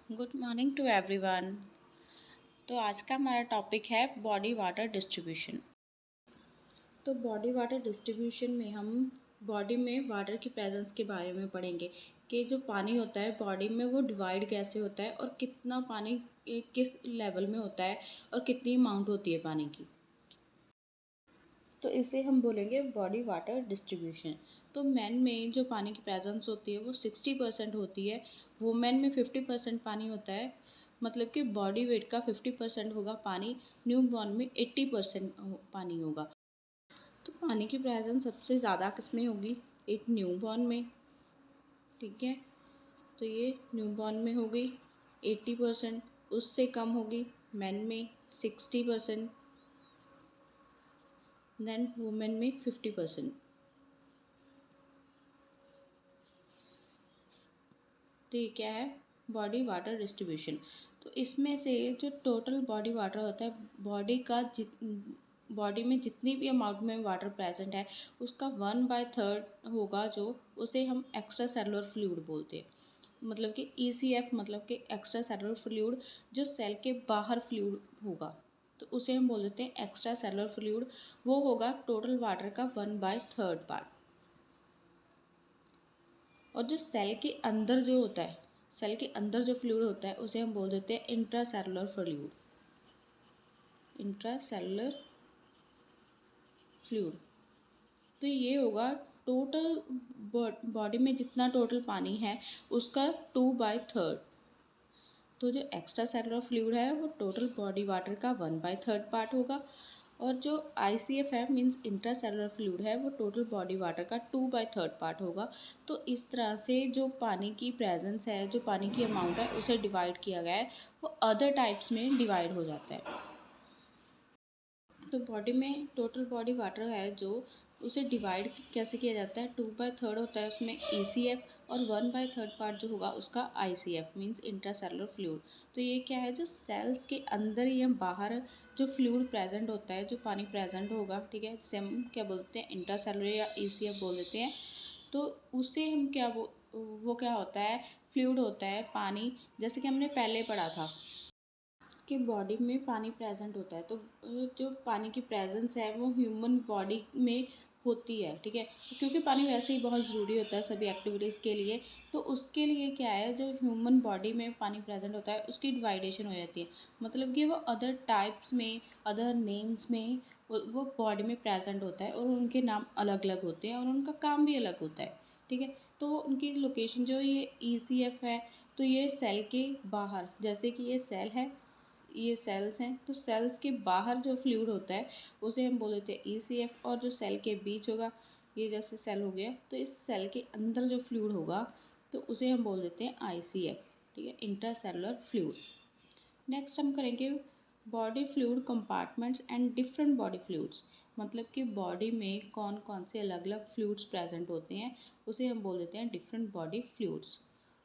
Good morning to everyone. तो आज का हमारा टॉपिक है बॉडी वाटर डिस्ट्रीब्यूशन। तो बॉडी वाटर डिस्ट्रीब्यूशन में हम बॉडी में वाटर की प्रेजेंस के बारे में पढ़ेंगे कि जो पानी होता है बॉडी में वो डिवाइड कैसे होता है और कितना पानी किस लेवल में होता है और कितनी अमाउंट होती है पानी की। तो इसे हम बोलेंगे बॉडी वाटर डिस्ट्रीब्यूशन। तो मैन में जो पानी की प्रेजेंस होती है वो 60% होती है, वुमेन में 50% पानी होता है। मतलब कि बॉडी वेट का 50% होगा पानी, न्यू बॉर्न में 80% पानी होगा। तो पानी की प्रेजेंस सबसे ज़्यादा किस में होगी? एक न्यू बॉर्न में, ठीक है। तो ये न्यू बॉर्न में होगी 80%, उससे कम होगी मैन में 60%, देन वुमेन में 50%। तो ये क्या है? Body water distribution. तो इसमें से जो टोटल बॉडी वाटर होता है, बॉडी में जितनी भी अमाउंट में वाटर प्रेजेंट है उसका 1/3 होगा, जो उसे हम एक्स्ट्रा सेलुलर फ्लूइड बोलते हैं। मतलब कि ECF मतलब कि एक्स्ट्रा सेलुलर फ्लूइड, जो सेल के बाहर फ्लूइड होगा तो उसे हम बोल देते हैं एक्स्ट्रा सेलुलर फ्लूइड। वो होगा टोटल वाटर का 1/3 पार्ट। और जो सेल के अंदर जो होता है, सेल के अंदर जो फ्लूइड होता है उसे हम बोल देते हैं intra cellular fluid. Intra cellular fluid. तो ये होगा टोटल बॉडी में जितना टोटल पानी है उसका 2/3। तो जो एक्स्ट्रा सेलुलर फ्लूइड है वो टोटल बॉडी वाटर का 1/3 पार्ट होगा। और जो ICF है मीन्स इंट्रा सेलुलर फ्लूइड है वो टोटल बॉडी वाटर का 2/3 पार्ट होगा। तो इस तरह से जो पानी की प्रेजेंस है, जो पानी की अमाउंट है उसे डिवाइड किया गया है, वो अदर टाइप्स में डिवाइड हो जाता है। तो बॉडी में टोटल बॉडी वाटर है जो उसे डिवाइड कैसे किया जाता है? 2/3 होता है उसमें ECF, और 1/3 पार्ट जो होगा उसका ICF मीन्स इंट्रासेलुलर फ्लूइड। तो ये क्या है? जो सेल्स के अंदर या बाहर जो फ्लूइड प्रेजेंट होता है, जो पानी प्रेजेंट होगा, ठीक है, जिसे हम क्या बोलते हैं? इंट्रासेलुलर या ECF बोल देते हैं। तो उसे हम वो क्या होता है? फ्लूइड होता है पानी। जैसे कि हमने पहले पढ़ा था कि बॉडी में पानी प्रेजेंट होता है, तो जो पानी की प्रेजेंस है वो ह्यूमन बॉडी में होती है, ठीक है। क्योंकि पानी वैसे ही बहुत ज़रूरी होता है सभी एक्टिविटीज़ के लिए। तो उसके लिए क्या है, जो ह्यूमन बॉडी में पानी प्रेजेंट होता है उसकी डिवाइडेशन हो जाती है। मतलब कि वो अदर टाइप्स में, अदर नेम्स में वो बॉडी में प्रेजेंट होता है और उनके नाम अलग अलग होते हैं और उनका काम भी अलग होता है, ठीक है। तो उनकी लोकेशन जो ये ECF है, तो ये सेल के बाहर, जैसे कि ये सेल है, ये सेल्स हैं, तो सेल्स के बाहर जो फ्लूइड होता है उसे हम बोल देते हैं ECF। और जो सेल के बीच होगा, ये जैसे सेल हो गया, तो इस सेल के अंदर जो फ्लूइड होगा तो उसे हम बोल देते हैं ICF, ठीक है, इंट्रासेलुलर फ्लूइड। नेक्स्ट हम करेंगे body fluid compartments and different body fluids. मतलब कि बॉडी में कौन कौन से अलग अलग फ्लूइड्स प्रेजेंट होते हैं उसे हम बोल देते हैं डिफरेंट बॉडी फ्लूइड्स।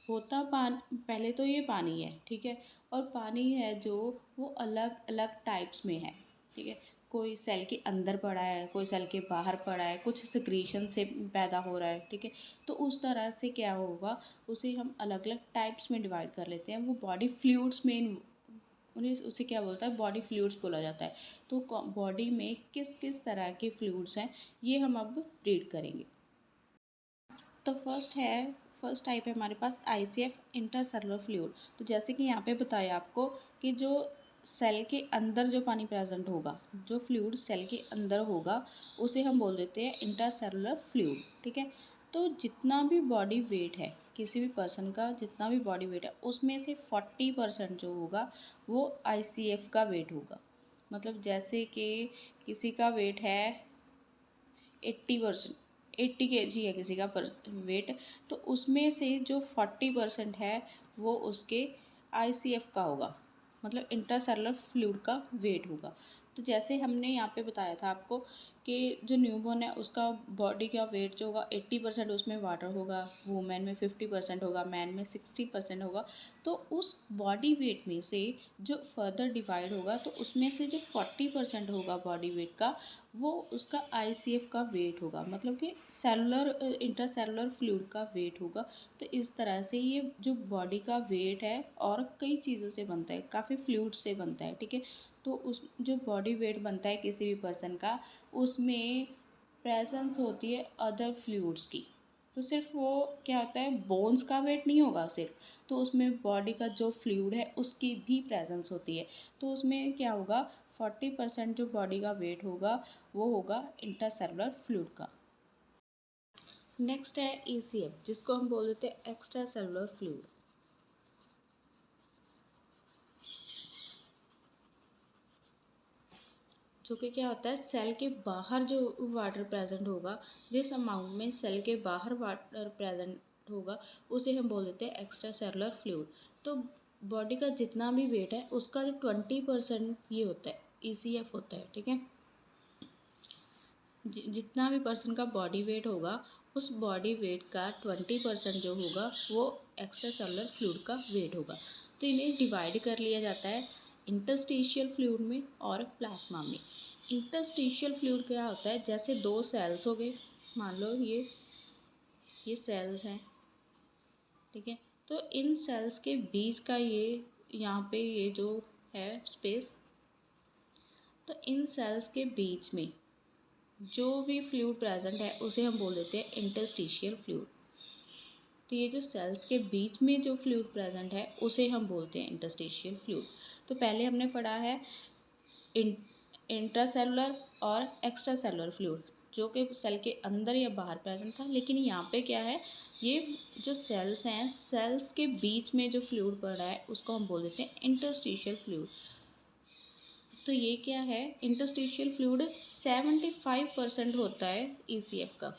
होता पहले तो ये पानी है, ठीक है। और पानी है जो वो अलग अलग टाइप्स में है, ठीक है। कोई सेल के अंदर पड़ा है, कोई सेल के बाहर पड़ा है, कुछ सिक्रीशन से पैदा हो रहा है, ठीक है। तो उस तरह से क्या होगा, उसे हम अलग अलग टाइप्स में डिवाइड कर लेते हैं। वो बॉडी फ्लूइड्स में उन्हें उसे क्या बोलता है? बॉडी फ्लूइड्स बोला जाता है। तो बॉडी में किस किस तरह के फ्लूइड्स हैं ये हम अब रीड करेंगे। तो फर्स्ट टाइप है हमारे पास ICF इंटरसेलुलर फ्लूइड। तो जैसे कि यहाँ पे बताया आपको कि जो सेल के अंदर जो पानी प्रेजेंट होगा, जो फ्लूइड सेल के अंदर होगा उसे हम बोल देते हैं इंटरसेलुलर फ्लूइड, ठीक है। तो जितना भी बॉडी वेट है, किसी भी पर्सन का जितना भी बॉडी वेट है उसमें से 40% जो होगा वो ICF का वेट होगा। मतलब जैसे कि किसी का वेट है 80 kg है किसी का पर वेट, तो उसमें से जो 40% है वो उसके ICF का होगा, मतलब इंट्रासेलुलर फ्लूइड का वेट होगा। तो जैसे हमने यहाँ पे बताया था आपको कि जो न्यूबॉर्न है उसका बॉडी का वेट जो होगा 80% उसमें वाटर होगा, वुमेन में 50% होगा, मैन में 60% होगा। तो उस बॉडी वेट में से जो फर्दर डिवाइड होगा तो उसमें से जो 40% होगा बॉडी वेट का, वो उसका ICF का वेट होगा, मतलब कि सेलुलर इंट्रासेलुलर फ्लूइड का वेट होगा। तो इस तरह से ये जो बॉडी का वेट है और कई चीज़ों से बनता है, काफ़ी फ्लूइड से बनता है, ठीक है। तो उस जो बॉडी वेट बनता है किसी भी पर्सन का, उसमें प्रेजेंस होती है अदर फ्लूइड्स की। तो सिर्फ वो क्या होता है, बोन्स का वेट नहीं होगा सिर्फ, तो उसमें बॉडी का जो फ्लूइड है उसकी भी प्रेजेंस होती है। तो उसमें क्या होगा, 40% जो बॉडी का वेट होगा वो होगा इंट्रासेलुलर फ्लूइड का। नेक्स्ट है ECF, जिसको हम बोल देते हैं एक्स्ट्रा सेलुलर फ्लूइड। जो कि क्या होता है, सेल के बाहर जो वाटर प्रेजेंट होगा, जिस अमाउंट में सेल के बाहर वाटर प्रेजेंट होगा उसे हम बोल देते हैं एक्स्ट्रा सेलुलर फ्लूइड। तो बॉडी का जितना भी वेट है उसका जो 20% ये होता है ECF होता है, ठीक है। जितना भी पर्सन का बॉडी वेट होगा उस बॉडी वेट का 20% जो होगा वो एक्स्ट्रा सेलुलर फ्लूइड का वेट होगा। तो इन्हें डिवाइड कर लिया जाता है इंटरस्टिशियल फ्लूइड में और प्लाज्मा में। इंटरस्टिशियल फ्लूइड क्या होता है, जैसे दो सेल्स हो गए, मान लो ये सेल्स हैं, ठीक है। तो इन सेल्स के बीच का ये यहाँ पे ये जो है स्पेस, तो इन सेल्स के बीच में जो भी फ्लूइड प्रेजेंट है उसे हम बोल देते हैं इंटरस्टिशियल फ्लूइड। तो ये जो सेल्स के बीच में जो फ्लूइड प्रेजेंट है उसे हम बोलते हैं इंटरस्टिशियल फ्लूइड। तो पहले हमने पढ़ा है इंट्रासेलुलर और एक्स्ट्रा सेलुलर फ्लूइड, जो कि सेल के अंदर या बाहर प्रेजेंट था। लेकिन यहाँ पे क्या है, ये जो सेल्स हैं, सेल्स के बीच में जो फ्लूइड पड़ रहा है उसको हम बोल देते हैं इंटरस्टिशियल फ्लूइड। तो ये क्या है, इंटरस्टिशियल फ्लूइड 75% होता है ECF का।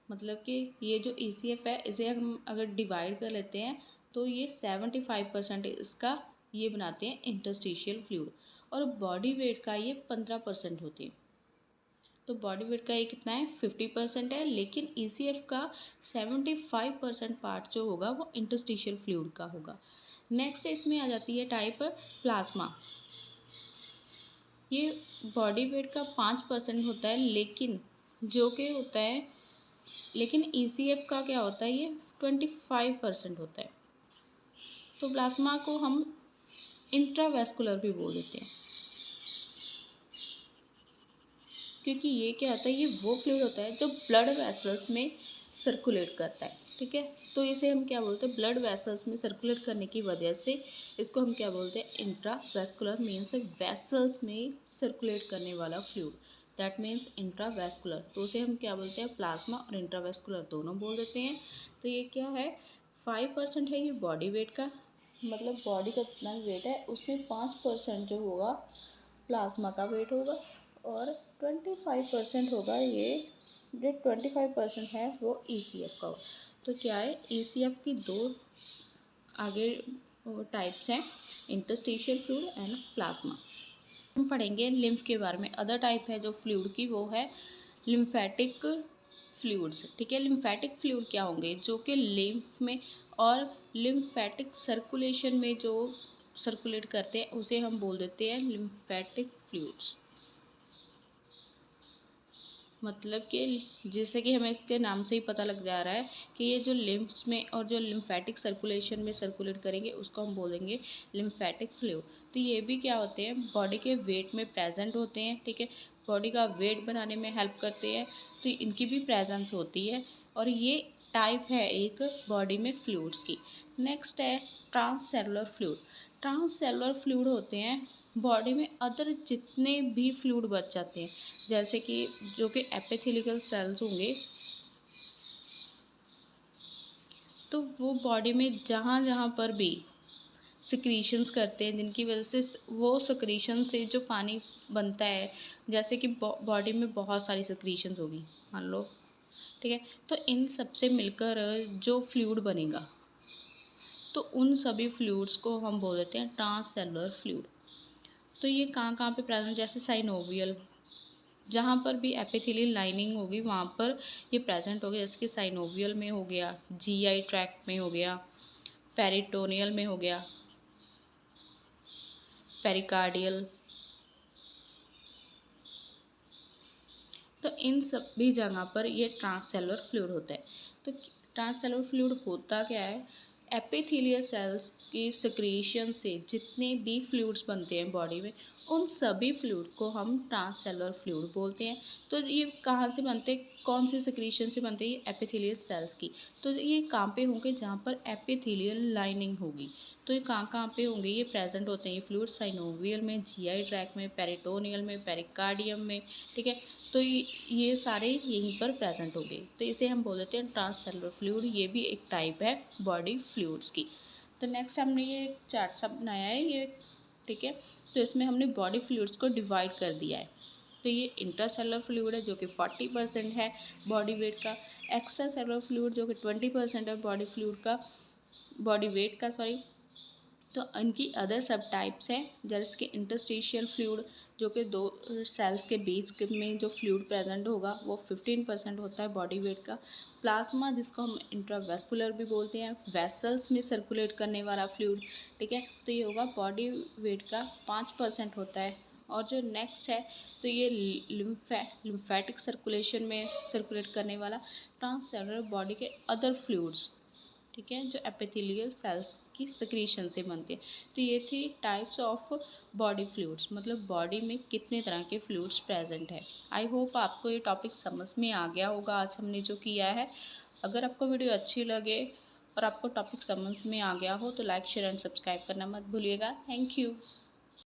मतलब कि ये जो ECF है इसे हम अगर डिवाइड कर लेते हैं तो ये 75% इसका ये बनाते हैं इंटरस्टिशियल फ्लूइड, और बॉडी वेट का ये 15% होते हैं। तो बॉडी वेट का ये कितना है, 50% है, लेकिन ECF का 75% पार्ट जो होगा वो इंटरस्टिशियल फ्लूइड का होगा। नेक्स्ट इसमें आ जाती है टाइप प्लाज्मा। ये बॉडी वेट का 5% होता है, लेकिन जो कि होता है, लेकिन ECF का क्या होता है, ये 25% होता है। तो प्लाज्मा को हम इंट्रावेस्कुलर भी बोल देते हैं, क्योंकि ये क्या होता है, ये वो फ्लूइड होता है जो ब्लड वेसल्स में सर्कुलेट करता है, ठीक है। तो इसे हम क्या बोलते हैं, ब्लड वेसल्स में सर्कुलेट करने की वजह से इसको हम क्या बोलते हैं, इंट्रावेस्कुलर मीन्स वेसल्स में सर्कुलेट करने वाला फ्लूइड, दैट मीन्स इंट्रावेस्कुलर। तो उसे हम क्या बोलते हैं, प्लाज्मा और इंट्रावेस्कुलर दोनों बोल देते हैं। तो ये क्या है, 5% है ये बॉडी वेट का, मतलब बॉडी का जितना भी वेट है उसमें 5% जो होगा प्लाज्मा का वेट होगा, और 25% होगा ये, जो 25% है वो ECF का होगा। तो क्या है, ECF की दो आगे टाइप्स हैं, इंटरस्टिशियल फ्लूइड एंड प्लाज्मा। हम पढ़ेंगे लिम्फ के बारे में। अदर टाइप है जो फ्लूइड की, वो है लिम्फेटिक फ्लूइड्स, ठीक है। लिम्फेटिक फ्लूइड क्या होंगे, जो कि लिम्फ में और लिम्फेटिक सर्कुलेशन में जो सर्कुलेट करते हैं उसे हम बोल देते हैं लिम्फेटिक फ्लूइड्स। मतलब कि जैसे कि हमें इसके नाम से ही पता लग जा रहा है कि ये जो लिम्फ्स में और जो लिम्फेटिक सर्कुलेशन में सर्कुलेट करेंगे उसको हम बोलेंगे लिम्फेटिक फ्लूइड। तो ये भी क्या होते हैं, बॉडी के वेट में प्रेजेंट होते हैं, ठीक है। बॉडी का वेट बनाने में हेल्प करते हैं, तो इनकी भी प्रेजेंस होती है, और ये टाइप है एक बॉडी में फ्लूइड्स की। नेक्स्ट है ट्रांससेलुलर फ्लूइड। ट्रांससेलुलर फ्लूइड होते हैं बॉडी में अदर जितने भी फ्लूइड बच जाते हैं, जैसे कि जो कि एपिथेलियल सेल्स होंगे, तो वो बॉडी में जहाँ जहाँ पर भी सिक्रीशंस करते हैं, जिनकी वजह से वो सिक्रीशन से जो पानी बनता है, जैसे कि बॉडी में बहुत सारी सिक्रीशंस होगी मान लो, ठीक है। तो इन सब से मिलकर जो फ्लूइड बनेगा, तो उन सभी फ्लूइड्स को हम बोल देते हैं ट्रांससेलुलर फ्लूइड। तो ये कहाँ कहाँ पे प्रेजेंट, जैसे साइनोवियल जहाँ पर भी एपिथेलियल लाइनिंग होगी वहाँ पर ये प्रेजेंट होगी, जैसे कि साइनोवियल में हो गया, जीआई ट्रैक्ट में हो गया, पेरिटोनियल में हो गया, पेरिकार्डियल। तो इन सभी जगह पर ये ट्रांससेलुलर फ्लूइड होता है। तो ट्रांससेलुलर फ्लूइड होता क्या है, एपिथेलियल सेल्स की सिक्रीशन से जितने भी फ्लूइड्स बनते हैं बॉडी में, उन सभी फ्लूइड को हम ट्रांससेलुलर फ्लूइड बोलते हैं। तो ये कहाँ से बनते हैं, कौन सी सिक्रीशन से बनते हैं, ये एपिथेलियल सेल्स की। तो ये कहाँ पे होंगे, जहाँ पर एपिथेलियल लाइनिंग होगी। तो ये कहाँ पे होंगे, ये प्रेजेंट होते हैं ये फ्लूइड साइनोवियल में, जीआई ट्रैक्ट में, पेरिटोनियल में, पेरिकार्डियम में, ठीक है। तो ये सारे यहीं पर प्रेजेंट हो गए, तो इसे हम बोल देते हैं ट्रांससेलुलर फ्लूइड। ये भी एक टाइप है बॉडी फ्लूइड्स की। तो नेक्स्ट हमने ये चार्ट सा बनाया है ये, ठीक है। तो इसमें हमने बॉडी फ्लूइड्स को डिवाइड कर दिया है। तो ये इंट्रासेलुलर फ्लूइड है जो कि 40% है बॉडी वेट का, एक्स्ट्रा सेलुलर फ्लूइड जो कि 20% है बॉडी फ्लूइड का, बॉडी वेट का, सॉरी। तो इनकी अदर सब टाइप्स हैं, जैसे कि इंटरस्टिशियल फ्लूइड जो कि दो सेल्स के बीच में जो फ्लूइड प्रेजेंट होगा वो 15% होता है बॉडी वेट का। प्लाज्मा जिसको हम इंट्रावेस्कुलर भी बोलते हैं, वेसल्स में सर्कुलेट करने वाला फ्लूइड, ठीक है। तो ये होगा बॉडी वेट का 5% होता है। और जो नेक्स्ट है तो ये लिम्फेटिक सर्कुलेशन में सर्कुलेट करने वाला ट्रांससेलुलर बॉडी के अदर फ्लूइड्स, ठीक है, जो एपिथेलियल सेल्स की सिक्रीशन से बनते हैं। तो ये थी टाइप्स ऑफ बॉडी फ्लूइड्स, मतलब बॉडी में कितने तरह के फ्लूइड्स प्रेजेंट है। आई होप आपको ये टॉपिक समझ में आ गया होगा आज हमने जो किया है। अगर आपको वीडियो अच्छी लगे और आपको टॉपिक समझ में आ गया हो तो लाइक शेयर एंड सब्सक्राइब करना मत भूलिएगा। Thank you.